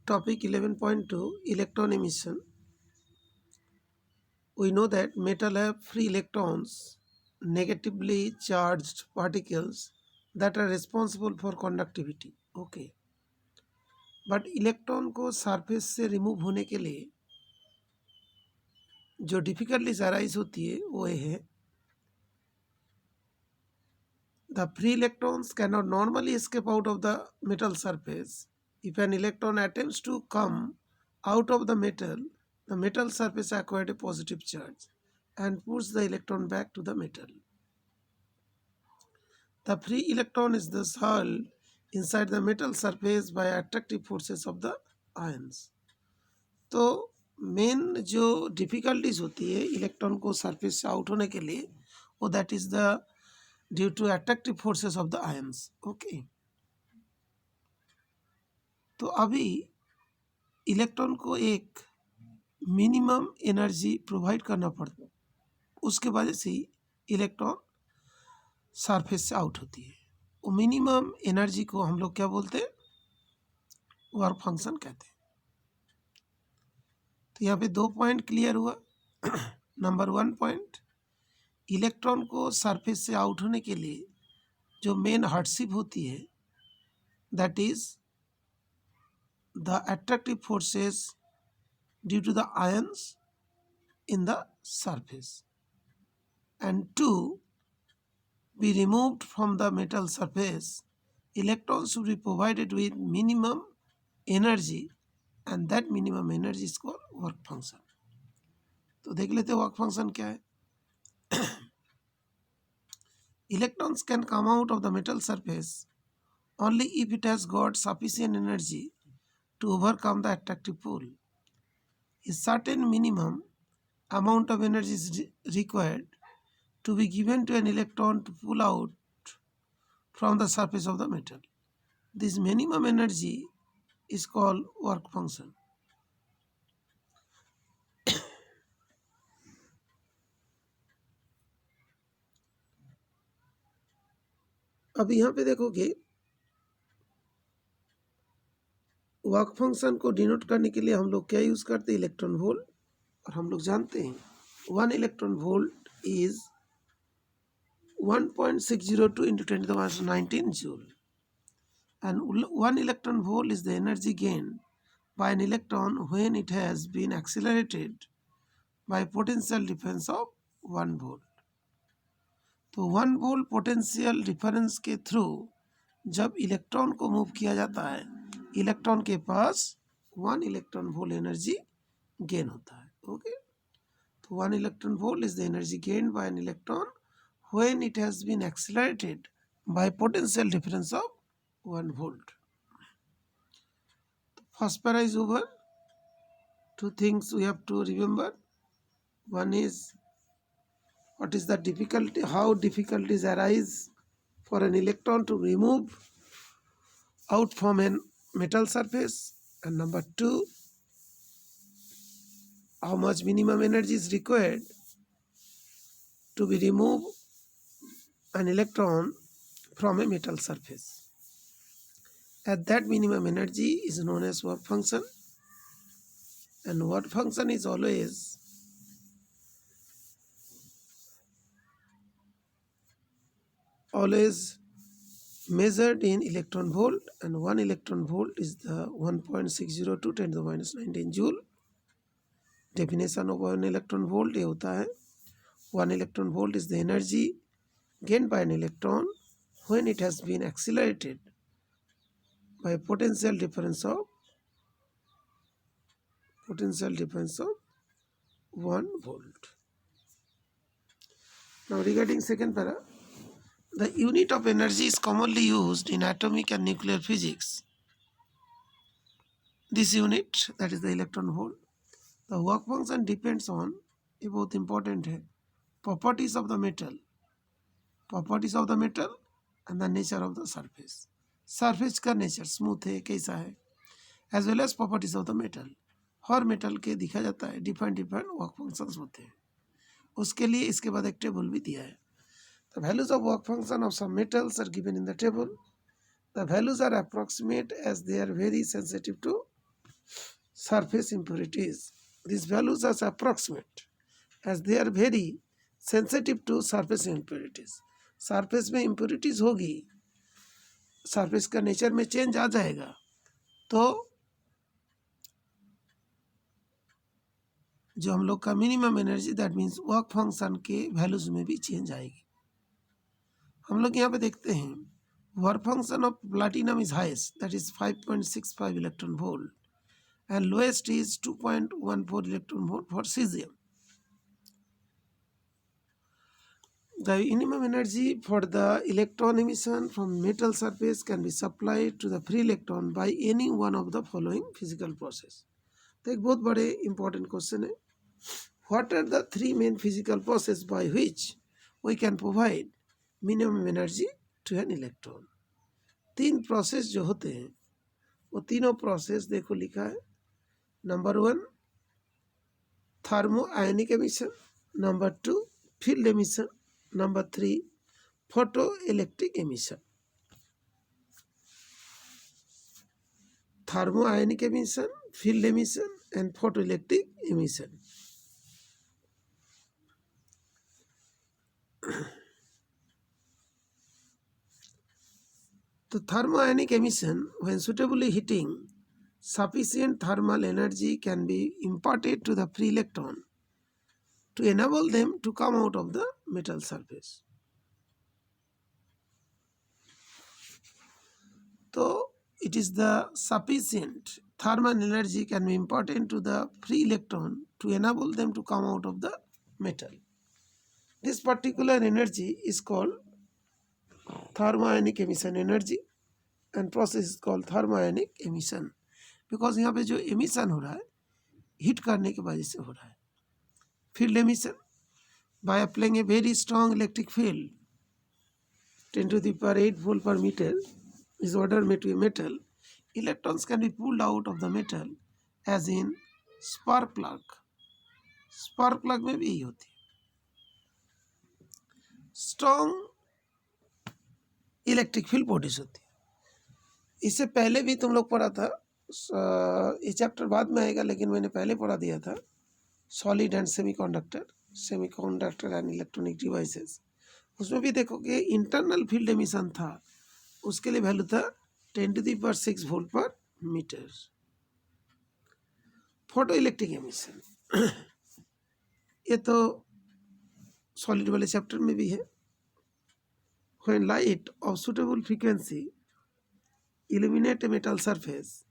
Topic 11.2 Electron emission. We know that metal have free electrons, negatively charged particles that are responsible for conductivity. Okay. But electron को surface से remove होने के लिए जो difficulties arise होती है वो ये है, the free electrons can not normally escape out of the metal surface. If an electron attempts to come out of the metal surface acquired a positive charge and puts the electron back to the metal. The free electron is thus hurled inside the metal surface by attractive forces of the ions. तो main जो difficulties होती है electron को surface से out होने के लिए वो that is the due to attractive forces of the ions. Okay, तो अभी इलेक्ट्रॉन को एक मिनिमम एनर्जी प्रोवाइड करना पड़ता है, उसके वजह से इलेक्ट्रॉन सरफेस से आउट होती है. वो मिनिमम एनर्जी को हम लोग क्या बोलते हैं, वर्क फंक्शन कहते हैं. तो यहाँ पे 2 पॉइंट क्लियर हुआ. नंबर 1 पॉइंट, इलेक्ट्रॉन को सरफेस से आउट होने के लिए जो मेन हार्डशिप होती है that is the attractive forces due to the ions in the surface, and to be removed from the metal surface, electrons should be provided with minimum energy and that minimum energy is called work function. तो देख लेते work function क्या है. Electrons can come out of the metal surface only if it has got sufficient energy to overcome the attractive pull. A certain minimum amount of energy is required to be given to an electron to pull out from the surface of the metal. This minimum energy is called work function. अब यहाँ पे देखोगे work function को denote करने के लिए हम लोग क्या यूज़ करते हैं, इलेक्ट्रॉन वोल्ट. और हम लोग जानते हैं 1 electron volt is 1.602 into 10 to the minus 19 joule, and 1 electron volt is the energy gained by an electron when it has been accelerated by potential difference of 1 volt. तो 1 volt potential difference के through जब electron को move किया जाता है, electron के पास 1 electron volt energy gain होता है. ओके, तो 1 electron volt is the energy gained by an electron when it has been accelerated by potential difference of 1 volt. First para is over. 2 things we have to remember. One is what is the difficulty, how difficulties arise for an electron to remove out from a metal surface, and number 2, how much minimum energy is required to be remove an electron from a metal surface. At that minimum energy is known as work function, and work function is always measured in electron volt, and 1 electron volt is the 1.602 10 to the minus 19 joule. Definition of 1 electron volt ये होता है 1 electron volt is the energy gained by an electron when it has been accelerated by a potential difference of 1 volt. Now regarding second para, the unit of energy is commonly used in atomic and nuclear physics. This unit, that is the electron volt. The work function depends on, ये बहुत important है, properties of the metal and the nature of the surface. Surface का nature smooth है कैसा है, as well as properties of the metal. Her metal के दिखा जाता है different work functions होते हैं. उसके लिए इसके बाद एक टेबल भी दिया है. The values of work function of some metals are given in the table. The values are approximate as they are very sensitive to surface impurities. These values are approximate as they are very sensitive to surface impurities. Surface में impurities होगी, surface का nature में change आ जाएगा तो जो हम लोग का minimum energy that means work function के वैल्यूज में भी चेंज आएगी। हम लोग यहाँ पे देखते हैं work function of platinum is highest that is 5.65 electron volt and lowest is 2.14 electron volt for cesium. The minimum energy for the electron emission from metal surface can be supplied to the free electron by any one of the following physical process. तो एक बहुत बड़े important question है, what are the three main physical process by which we can provide minimum energy to an electron? तीन process जो होते हैं वो तीनों process देखो लिखा है। Number 1 thermoionic emission, number 2 field emission, number 3 photoelectric emission. Thermoionic emission, field emission and photoelectric emission. The thermoionic emission, when suitably heating, sufficient thermal energy can be imparted to the free electron to enable them to come out of the metal surface. So it is the sufficient thermal energy can be imparted to the free electron to enable them to come out of the metal. This particular energy is called thermoionic emission energy and process is called thermoionic emission. Because यहाँ पे जो emission हो रहा है heat करने की वजह से हो रहा है। Field emission by applying a very strong electric field 10 to the power 8 volt per meter is order made to a metal, electrons can be pulled out of the metal as in spark plug. Spark plug में भी यही होती है। Strong electric field produce होती है। इससे पहले भी तुम लोग पढ़ा था, ये चैप्टर बाद में आएगा लेकिन मैंने पहले पढ़ा दिया था, solid and semiconductor and electronic devices. उसमें भी देखो कि इंटरनल फील्ड एमिशन था, उसके लिए वैल्यू था 10 to the power 6 वोल्ट पर मीटर। फोटो इलेक्ट्रिक एमिशन ये तो सॉलिड वाले चैप्टर में भी है। When light of suitable frequency illuminate a metal surface,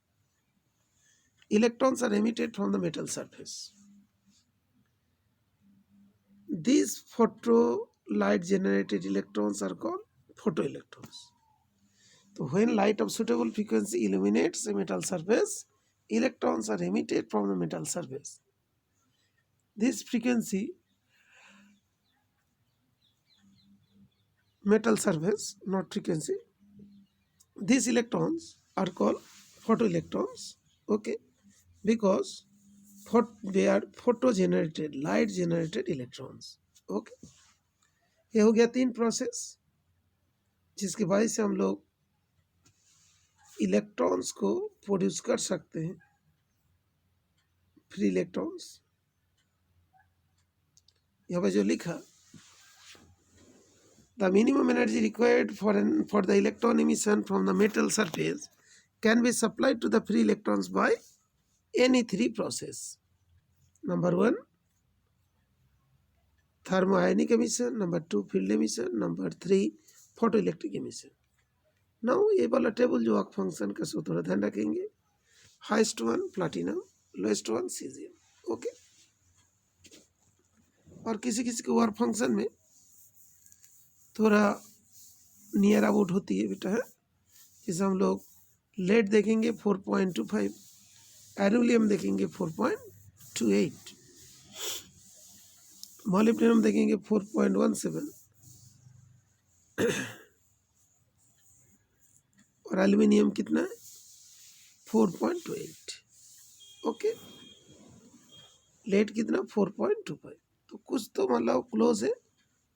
electrons are emitted from the metal surface. These photo light generated electrons are called photoelectrons. So when light of suitable frequency illuminates a metal surface, electrons are emitted from the metal surface. This frequency metal surface, not frequency, these electrons are called photoelectrons, okay, because they are photo generated, light generated electrons, okay। ये हो गया 3 process जिसके वजह से हम लोग electrons को produce कर सकते हैं, फ्री इलेक्ट्रॉन्स। यहाँ पे जो लिखा, the minimum energy required for the electron emission from the metal surface can be supplied to the free electrons by any 3 process. Number 1 thermoionic emission, number 2 field emission, number 3 photoelectric emission. Now ये वाला table जो work function का सो थोड़ा ध्यान रखेंगे, highest one platinum, lowest one caesium, okay. और किसी किसी के वर्क फंक्शन में थोड़ा नियर अबाउट होती है बेटा, है जैसे हम लोग लेड देखेंगे 4.25, एल्यूमिनियम देखेंगे 4.28, मॉलिब्डेनम देखेंगे 4.17 और एल्यूमिनियम कितना है 4.28, ओके। लेड कितना 4.25, तो कुछ तो मतलब क्लोज है,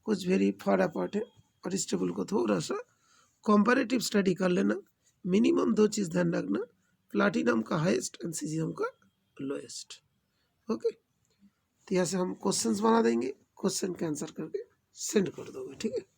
कुछ वेरी फार अपार्ट है। और इस टेबल को थोड़ा सा कंपैरेटिव स्टडी कर लेना। मिनिमम 2 चीज़ ध्यान रखना, प्लैटिनम का हाईएस्ट एंड सीजियम का लोएस्ट। ओके, तो यहाँ से हम क्वेश्चंस बना देंगे, क्वेश्चन के आंसर करके सेंड कर दोगे, ठीक है।